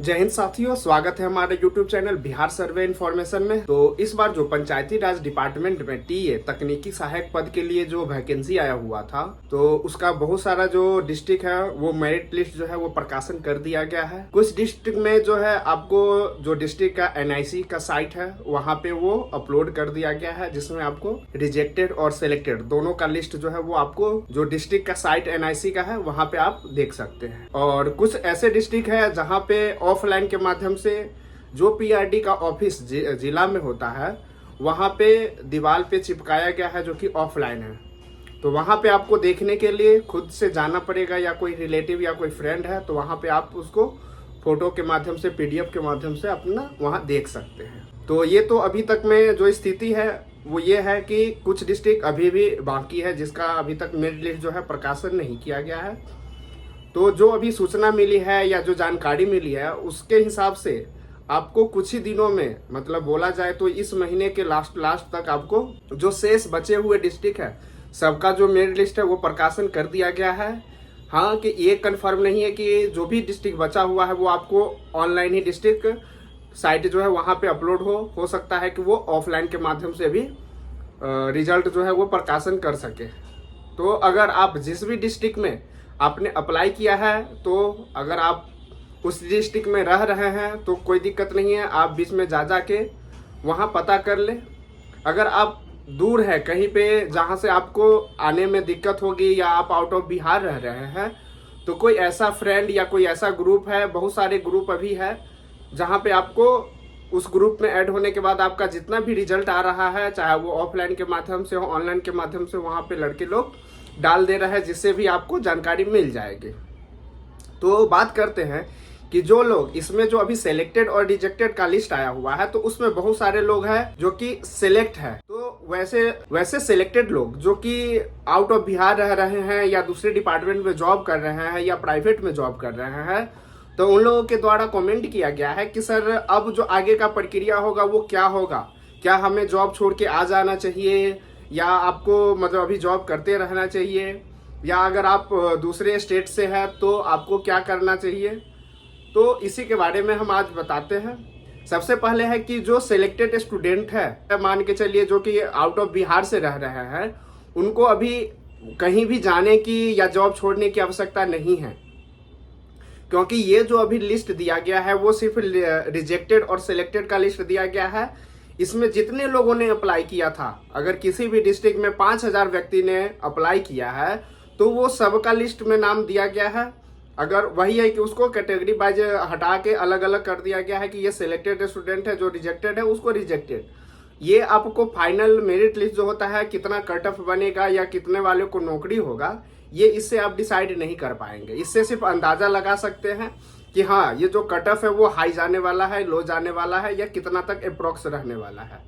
जय हिंद साथियों, स्वागत है हमारे YouTube चैनल बिहार सर्वे इन्फॉर्मेशन में। तो इस बार जो पंचायती राज डिपार्टमेंट में टीए तकनीकी सहायक पद के लिए जो वैकेंसी आया हुआ था, तो उसका बहुत सारा जो डिस्ट्रिक्ट है वो मेरिट लिस्ट जो है वो प्रकाशन कर दिया गया है। कुछ डिस्ट्रिक्ट में जो है आपको जो डिस्ट्रिक्ट का NIC का साइट है वहाँ पे वो अपलोड कर दिया गया है, जिसमें आपको रिजेक्टेड और सिलेक्टेड दोनों का लिस्ट जो है वो आपको जो डिस्ट्रिक्ट का साइट NIC का है वहाँ पे आप देख सकते हैं। और कुछ ऐसे डिस्ट्रिक्ट है जहाँ पे ऑफलाइन के माध्यम से जो PRD का ऑफिस जिला में होता है वहाँ पे दीवार पे चिपकाया गया है, जो कि ऑफलाइन है। तो वहाँ पे आपको देखने के लिए खुद से जाना पड़ेगा, या कोई रिलेटिव या कोई फ्रेंड है तो वहाँ पे आप उसको फोटो के माध्यम से PDF के माध्यम से अपना वहाँ देख सकते हैं। तो ये तो अभी तक में जो स्थिति है वो ये है कि कुछ डिस्ट्रिक्ट अभी भी बाकी है जिसका अभी तक मेरिट लिस्ट जो है प्रकाशन नहीं किया गया है। तो जो अभी सूचना मिली है या जो जानकारी मिली है उसके हिसाब से आपको कुछ ही दिनों में, मतलब बोला जाए तो इस महीने के लास्ट तक आपको जो शेष बचे हुए डिस्ट्रिक्ट है सबका जो मेरिट लिस्ट है वो प्रकाशन कर दिया गया है। हाँ, कि ये कंफर्म नहीं है कि जो भी डिस्ट्रिक्ट बचा हुआ है वो आपको ऑनलाइन ही डिस्ट्रिक्ट साइट जो है वहाँ पे अपलोड हो सकता है कि वो ऑफलाइन के माध्यम से भी रिजल्ट जो है वो प्रकाशन कर सके। तो अगर आप जिस भी डिस्ट्रिक्ट में आपने अप्लाई किया है, तो अगर आप उस डिस्ट्रिक्ट में रह रहे हैं तो कोई दिक्कत नहीं है, आप बीच में जा के वहाँ पता कर ले। अगर आप दूर है कहीं पे जहाँ से आपको आने में दिक्कत होगी या आप आउट ऑफ बिहार रह रहे हैं, तो कोई ऐसा फ्रेंड या कोई ऐसा ग्रुप है, बहुत सारे ग्रुप अभी है जहाँ पे आपको उस ग्रुप में ऐड होने के बाद आपका जितना भी रिजल्ट आ रहा है, चाहे वो ऑफलाइन के माध्यम से हो ऑनलाइन के माध्यम से, वहाँ पे लड़के लोग डाल दे रहे हैं, जिससे भी आपको जानकारी मिल जाएगी। तो बात करते हैं कि जो लोग इसमें जो अभी सिलेक्टेड और रिजेक्टेड का लिस्ट आया हुआ है, तो उसमें बहुत सारे लोग हैं जो कि सिलेक्ट है। तो वैसे सिलेक्टेड लोग जो कि आउट ऑफ बिहार रह रहे हैं या दूसरे डिपार्टमेंट में जॉब कर रहे हैं या प्राइवेट में जॉब कर रहे हैं, तो उन लोगों के द्वारा कमेंट किया गया है कि सर अब जो आगे का प्रक्रिया होगा वो क्या होगा, क्या हमें जॉब छोड़ के आ जाना चाहिए या आपको मतलब अभी जॉब करते रहना चाहिए, या अगर आप दूसरे स्टेट से हैं तो आपको क्या करना चाहिए। तो इसी के बारे में हम आज बताते हैं। सबसे पहले है कि जो सिलेक्टेड स्टूडेंट है, मान के चलिए जो कि आउट ऑफ बिहार से रह रहे हैं, उनको अभी कहीं भी जाने की या जॉब छोड़ने की आवश्यकता नहीं है, क्योंकि ये जो अभी लिस्ट दिया गया है वो सिर्फ रिजेक्टेड और सिलेक्टेड का लिस्ट दिया गया है। इसमें जितने लोगों ने अप्लाई किया था, अगर किसी भी डिस्ट्रिक्ट में 5000 व्यक्ति ने अप्लाई किया है तो वो सबका लिस्ट में नाम दिया गया है। अगर वही है कि उसको कैटेगरी वाइज हटा के अलग अलग कर दिया गया है कि ये सिलेक्टेड स्टूडेंट है, जो रिजेक्टेड है उसको रिजेक्टेड। ये आपको फाइनल मेरिट लिस्ट जो होता है, कितना कट ऑफ बनेगा या कितने वाले को नौकरी होगा, ये इससे आप डिसाइड नहीं कर पाएंगे। इससे सिर्फ अंदाजा लगा सकते हैं कि हाँ ये जो कट ऑफ है वो हाई जाने वाला है, लो जाने वाला है, या कितना तक अप्रोक्स रहने वाला है।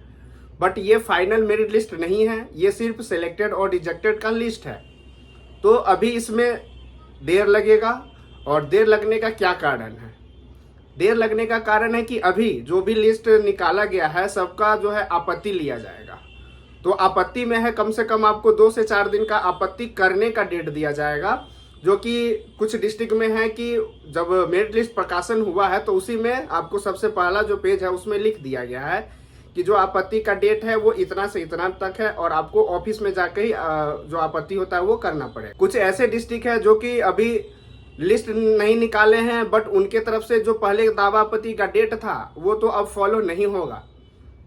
बट ये फाइनल मेरिट लिस्ट नहीं है, ये सिर्फ सिलेक्टेड और रिजेक्टेड का लिस्ट है। तो अभी इसमें देर लगेगा, और देर लगने का क्या कारण है? देर लगने का कारण है कि अभी जो भी लिस्ट निकाला गया है सबका जो है आपत्ति लिया जाएगा। तो आपत्ति में है कम से कम आपको 2 से 4 दिन का आपत्ति करने का डेट दिया जाएगा, जो कि कुछ डिस्ट्रिक्ट में है कि जब मेरिट लिस्ट प्रकाशन हुआ है तो उसी में आपको सबसे पहला जो पेज है उसमें लिख दिया गया है कि जो आपत्ति का डेट है वो इतना से इतना तक है, और आपको ऑफिस में जाकर ही जो आपत्ति होता है वो करना पड़ेगा। कुछ ऐसे डिस्ट्रिक्ट है जो कि अभी लिस्ट नहीं निकाले हैं, बट उनके तरफ से जो पहले दावा आपत्ति का डेट था वो तो अब फॉलो नहीं होगा।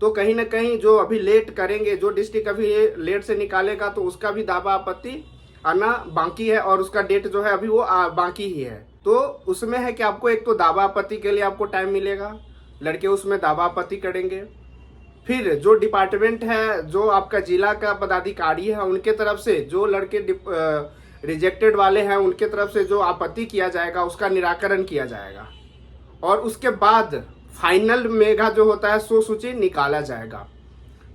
तो कहीं ना कहीं जो अभी लेट करेंगे, जो डिस्ट्रिक्ट अभी लेट से निकालेगा, तो उसका भी दावा आपत्ति आना बाकी है, और उसका डेट जो है अभी वो बाकी ही है। तो उसमें है कि आपको एक तो दावा आपत्ति के लिए आपको टाइम मिलेगा, लड़के उसमें दावा आपत्ति करेंगे। फिर जो डिपार्टमेंट है, जो आपका जिला का पदाधिकारी है, उनके तरफ से जो लड़के रिजेक्टेड वाले हैं उनके तरफ से जो आपत्ति किया जाएगा उसका निराकरण किया जाएगा, और उसके बाद फाइनल मेगा जो होता है सो सूची निकाला जाएगा।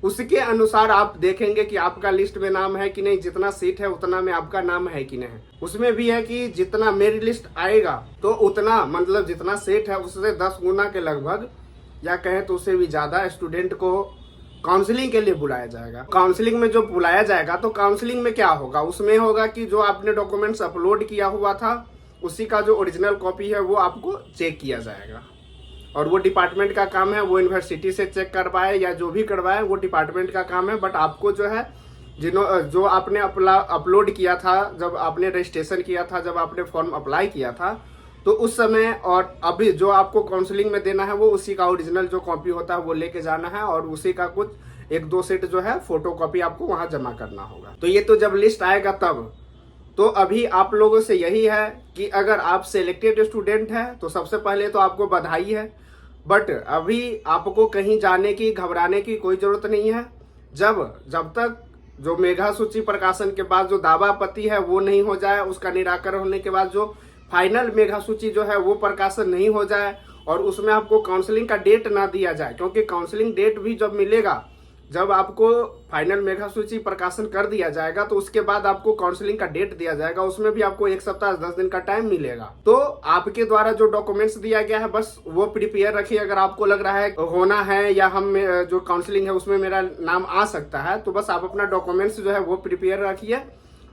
उसके अनुसार आप देखेंगे कि आपका लिस्ट में नाम है कि नहीं, जितना सीट है उतना में आपका नाम है कि नहीं। उसमें भी है कि जितना मेरिट लिस्ट आएगा तो उतना, मतलब जितना सीट है उससे 10 गुना के लगभग, या कहें तो उससे भी ज्यादा स्टूडेंट को काउंसलिंग के लिए बुलाया जाएगा। काउंसलिंग में जो बुलाया जाएगा तो काउंसलिंग में क्या होगा, उसमें होगा कि जो आपने डॉक्यूमेंट्स अपलोड किया हुआ था उसी का जो ओरिजिनल कॉपी है वो आपको चेक किया जाएगा। और वो डिपार्टमेंट का काम है, वो यूनिवर्सिटी से चेक करवाए या जो भी करवाए वो डिपार्टमेंट का काम है। बट आपको जो है जो आपने अपलोड किया था, जब आपने रजिस्ट्रेशन किया था, जब आपने फॉर्म अप्लाई किया था, तो उस समय और अभी जो आपको काउंसलिंग में देना है वो उसी का ओरिजिनल जो कॉपी होता है वो लेके जाना है, और उसी का कुछ 1-2 सेट जो है फोटो कॉपी आपको वहां जमा करना होगा। तो ये तो जब लिस्ट आएगा तब। तो अभी आप लोगों से यही है कि अगर आप सिलेक्टेड स्टूडेंट हैं तो सबसे पहले तो आपको बधाई है, बट अभी आपको कहीं जाने की, घबराने की कोई जरूरत नहीं है। जब तक जो मेधा सूची प्रकाशन के बाद जो दावा आपत्ति है वो नहीं हो जाए, उसका निराकरण होने के बाद जो फाइनल मेधा सूची जो है वो प्रकाशन नहीं हो जाए, और उसमें आपको काउंसलिंग का डेट ना दिया जाए, क्योंकि काउंसलिंग डेट भी जब मिलेगा, जब आपको फाइनल मेधा सूची प्रकाशन कर दिया जाएगा तो उसके बाद आपको काउंसलिंग का डेट दिया जाएगा, उसमें भी आपको 1 सप्ताह 10 दिन का टाइम मिलेगा। तो आपके द्वारा जो डॉक्यूमेंट्स दिया गया है बस वो प्रिपेयर रखिए। अगर आपको लग रहा है होना है या हम जो काउंसलिंग है उसमें मेरा नाम आ सकता है, तो बस आप अपना डॉक्यूमेंट्स जो है वो प्रिपेयर रखिए।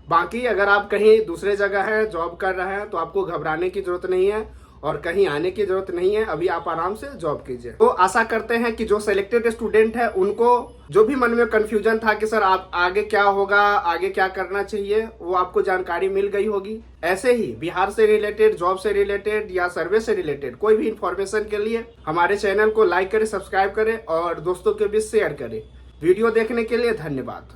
बाकी अगर आप कहीं दूसरे जगह है, जॉब कर रहे हैं, तो आपको घबराने की जरूरत नहीं है और कहीं आने की जरूरत नहीं है। अभी आप आराम से जॉब कीजिए। तो आशा करते हैं कि जो सिलेक्टेड स्टूडेंट है उनको जो भी मन में कंफ्यूजन था कि सर आप आगे क्या होगा, आगे क्या करना चाहिए, वो आपको जानकारी मिल गई होगी। ऐसे ही बिहार से रिलेटेड, जॉब से रिलेटेड या सर्वे से रिलेटेड कोई भी इंफॉर्मेशन के लिए हमारे चैनल को लाइक करें, सब्सक्राइब करें और दोस्तों के बीच शेयर करें। वीडियो देखने के लिए धन्यवाद।